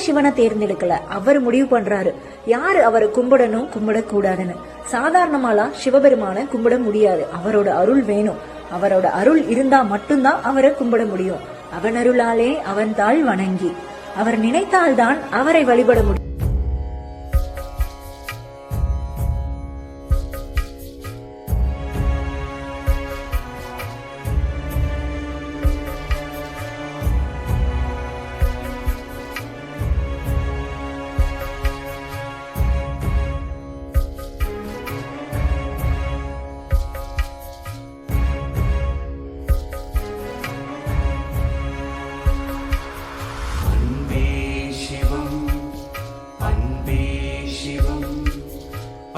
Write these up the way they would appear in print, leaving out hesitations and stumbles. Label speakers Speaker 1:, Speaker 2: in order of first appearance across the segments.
Speaker 1: சிவனை தேர்ந்தெடுக்கல. அவர் முடிவு பண்றாரு யாரு அவரை கும்பிடணும் கும்பிடக்கூடாதுன்னு. சாதாரணமாலாம் சிவபெருமான கும்பிட முடியாது. அவரோட அருள் வேணும். அவரோட அருள் இருந்தா மட்டும்தான் அவரை கும்பிட முடியும். அவன் அருளாலே அவன் தாள் வணங்கி அவர் நினைத்தால்தான் அவரை வழிபட முடியும்.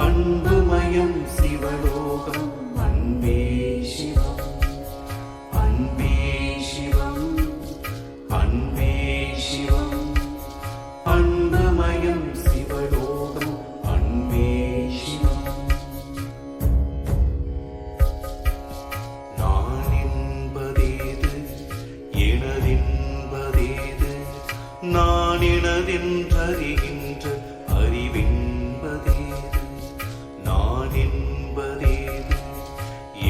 Speaker 2: அன்புமயம் சிவலோகம் அன்பே சிவம் அன்பே சிவம் அன்பே சிவம் அன்புமயம் சிவலோகம் அன்பே சிவம். நான் என்பதேது எனதென்பதேது நான் எனதென்றறிகின்ற அறிவென்பதேது நான் என்பதேது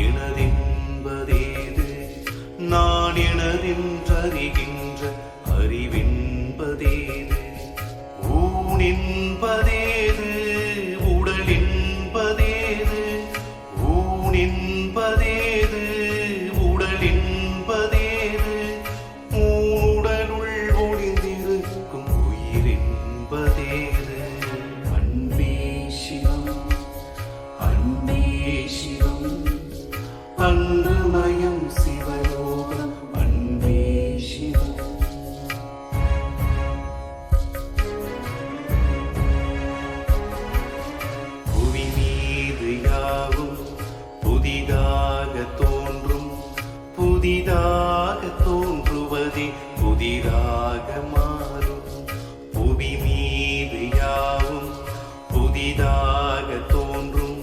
Speaker 2: எனதென்பதேது நான் எனதென்றறிகின்ற அறிவென்பதேது ஊன் என்பதேது உடல் என்பதேது ஊன் என்பதேது உடல் என்பதேது ஊனுடலுள் ஒளிந்திருக்கும் உயிர் என்பதேது அன்பே சிவம் அன்பே சிவம் அன்புமயம் சிவலோகம் அன்பே சிவம். புவி மீது யாவும் புதிதாக தோன்றும் புதிதாக தோன்றுவதே புதிதாக மாறும். புவி மீது யாவும் புதிதாக தோன்றும்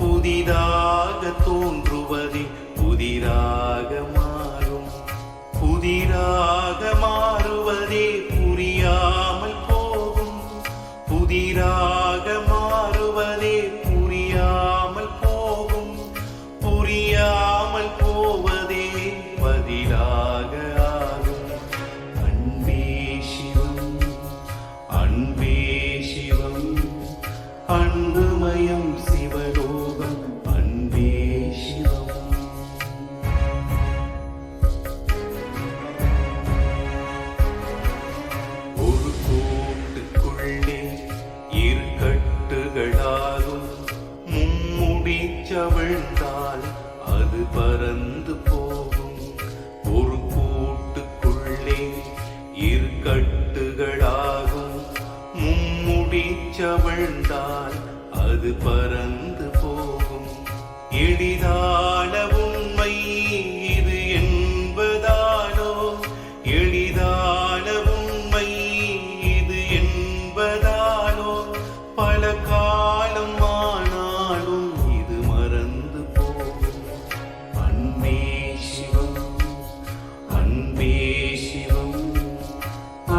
Speaker 2: புதிதாக தோன்றுவதே புதிராக மாறும். புதிராக மாறுவதே புரியாமல் போகும். புதிராக மாறுவதே புரியாமல் போகும். புரியாமல் போவதே பதிலாக ஆகும். அன்பே சிவம் அன்பே சிவம் அன்புமயம் சிவலோகம் அன்பே சிவம். ஒரு கூட்டுக்குள்ளே இரு கட்டுகளாகும். மும்முடி சவிழ்ந்தால் அது பறந்து போகும். ஒரு கூட்டுக்குள்ளே இரு கட்டுகளாகும். மும்முடி சவிழ்ந்தால் அது பறந்து போகும். எளிதான உண்மை இது என்பதாலோ எளிதான உண்மை இது என்பதாலோ பல காலம் ஆனாலும் இது மறந்து போகும். அன்பே சிவம் அன்பே சிவம்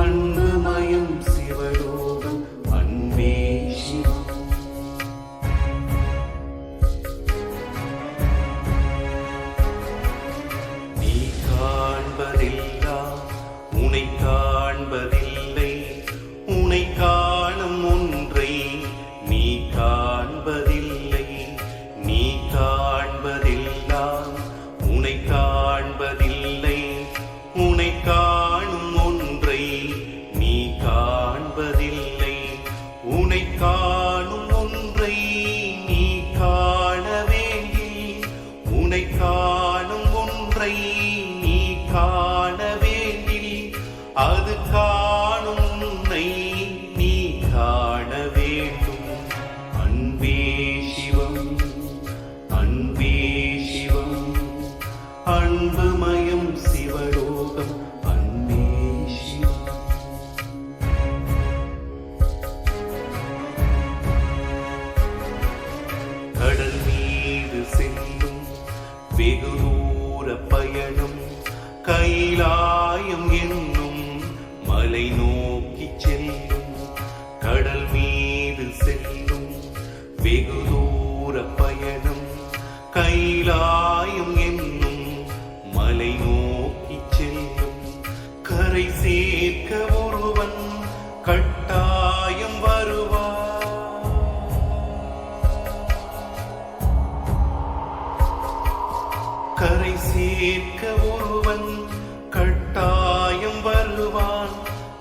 Speaker 2: அன்புமயம் சிவலோகம் அன்பே சிவம். கட்டாயம் வருவார். கரை சேர்க்க ஒருவன் கட்டாயம் வருவான்.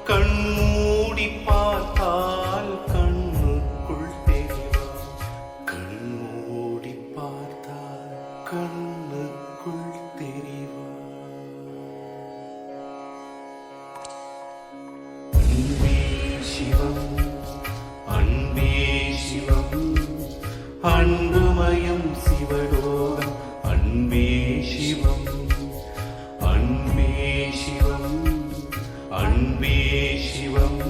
Speaker 2: கண்மூடி பார்த்தால் கண்ணுக்குள் தெரிவான். கண்மூடி பார்த்தால் கண்ணுக்குள் தெரிவான். அன்பே சிவம், அன்பே சிவம், அன்புமயம் சிவலோகம். அன்பே சிவம், அன்பே சிவம், அன்பே சிவம்,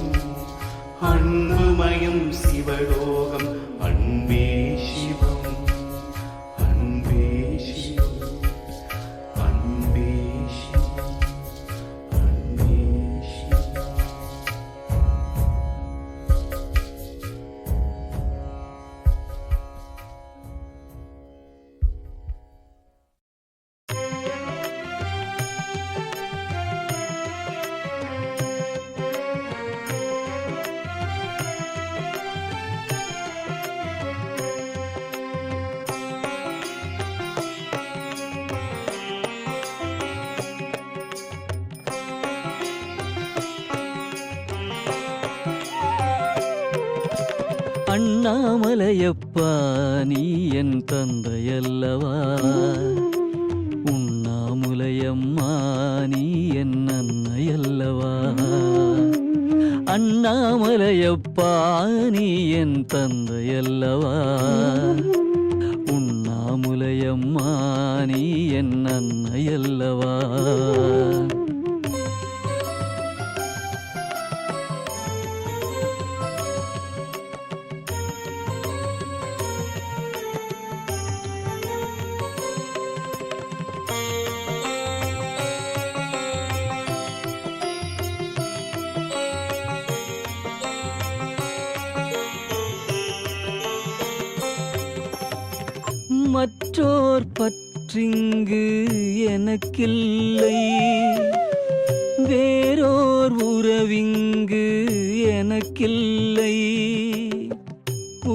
Speaker 2: அன்புமயம் சிவலோகம். அன்பே சிவம், அன்பே சிவம், அன்பே சிவம், அன்பே சிவம்.
Speaker 3: அண்ணாமலையப்பா நீ என் தந்தையல்லவா, உண்ணாமுலையம்மா நீ என் அன்னையல்லவா. அண்ணாமலையப்பா நீ என் தந்தையல்லவா, உண்ணாமுலையம்மா நீ என் அன்னையல்லவா. மற்றோர் பற்றிங்கு எனக்கில்லை, வேறோர் உறவிங்கு எனக்கில்லை.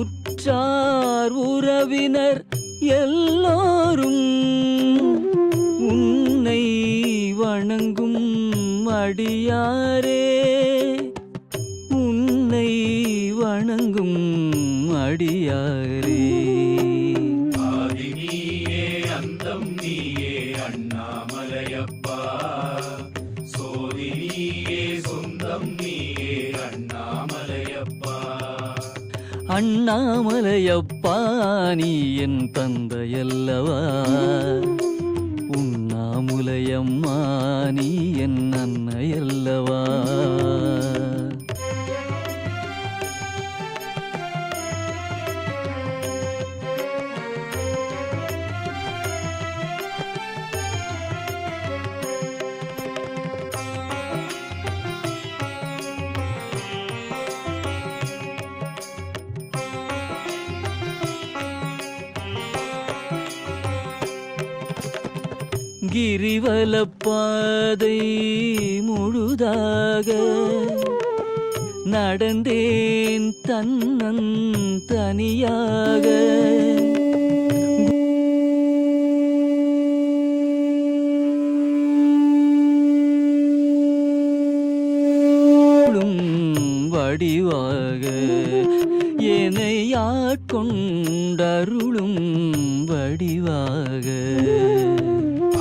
Speaker 3: உற்றார் உறவினர் எல்லோரும் உன்னை வணங்கும் அடியாரே, உன்னை வணங்கும் அடியாரே.
Speaker 2: அண்ணாமலையப்பா சோதி நீயே, சொந்தம் நீயே அண்ணாமலையப்பா.
Speaker 3: அண்ணாமலையப்பா நீ என் தந்தையல்லவா, உண்ணாமுலையம்மா நீ என் அன்னையல்லவா. கிரிவலப்பாதை முழுதாக நடந்தேன் தன்னன் தனியாக. வடிவாக என்னை ஆட்கொண்டருளும் வடிவாக.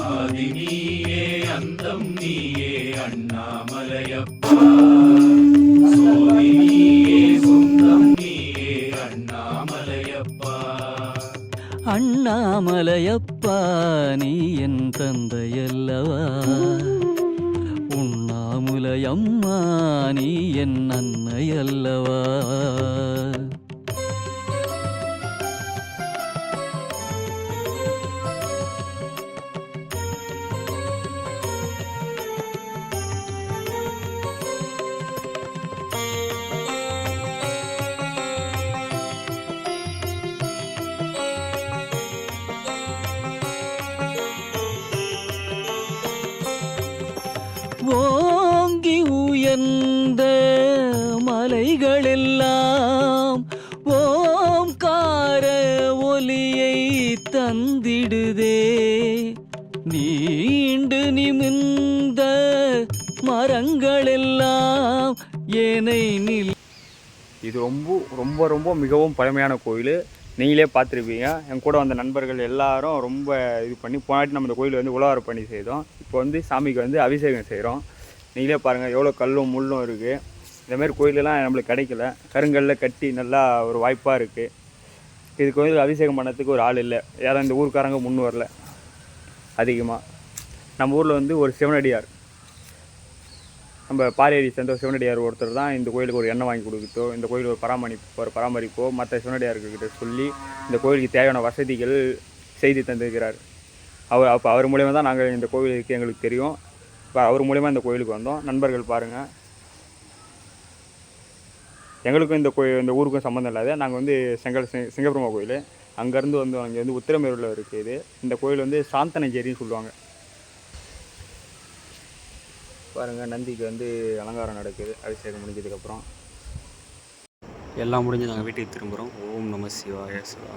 Speaker 2: ஆதி நீயே, அந்தம் நீயே அண்ணாமலையப்பா சோதி நீயே, சொந்தம் நீயே அண்ணாமலையப்பா.
Speaker 3: அண்ணாமலையப்பா நீ என் தந்தையல்லவா, உண்ணாமுலையம்மா நீ என் அன்னையல்லவா. ஓங்கி உயர்ந்த திசைகளெல்லாம் ஓம்கார ஒலியை தந்திடுதே. நீண்டு நிமிர்ந்த மரங்களெல்லாம் ஏனை நில்.
Speaker 4: இது ரொம்ப ரொம்ப ரொம்ப மிகவும் பழமையான கோயில். நீங்களே பார்த்துருப்பீங்க. என் கூட வந்த நண்பர்கள் எல்லாரும் ரொம்ப இது பண்ணி போனாட்டி நம்ம இந்த கோயில் வந்து உழவார பண்ணி செய்தோம். இப்போ வந்து சாமிக்கு வந்து அபிஷேகம் செய்கிறோம். நீங்களே பாருங்கள் எவ்வளோ கல்லும் முள்ளும் இருக்குது. இந்தமாரி கோயிலெலாம் நம்மளுக்கு கிடைக்கல. கருங்கல்லில் கட்டி நல்லா ஒரு வாய்ப்பாக இருக்குது. இது கோயிலுக்கு அபிஷேகம் பண்ணதுக்கு ஒரு ஆள் இல்லை. யாரும் இந்த ஊருக்காரங்க முன் வரல. அதிகமாக நம்ம ஊரில் வந்து ஒரு சிவனடியார், நம்ம பாரேரி சேர்ந்த சிவனடியார் ஒருத்தர் தான் இந்த கோயிலுக்கு ஒரு எண்ணெய் வாங்கி கொடுக்குதோ, இந்த கோயில் ஒரு பராமரிப்போ மற்ற சிவனடியார்கிட்ட சொல்லி இந்த கோயிலுக்கு தேவையான வசதிகள் செய்து தந்திருக்கிறார். அப்போ அவர் மூலிமா தான் நாங்கள் இந்த கோயிலுக்கு எங்களுக்கு தெரியும். இப்போ அவர் மூலிமா இந்த கோயிலுக்கு வந்தோம். நண்பர்கள் பாருங்கள், எங்களுக்கும் இந்த ஊருக்கும் சம்மந்தம் இல்லாத நாங்கள் வந்து சிங்கப்பெருமா கோயில் அங்கேருந்து வந்தோம். அங்கே வந்து உத்திரமேரூரில் இருக்குது. இந்த கோயில் வந்து சாந்தனஞ்சேரின்னு சொல்லுவாங்க. பாருங்கள், நந்திக்கு வந்து அலங்காரம் நடக்குது அபிஷேகம் முடிஞ்சதுக்கப்புறம்.
Speaker 5: எல்லாம் முடிஞ்சு நாங்கள் வீட்டுக்கு திரும்புகிறோம். ஓம் நம சிவாய சிவா.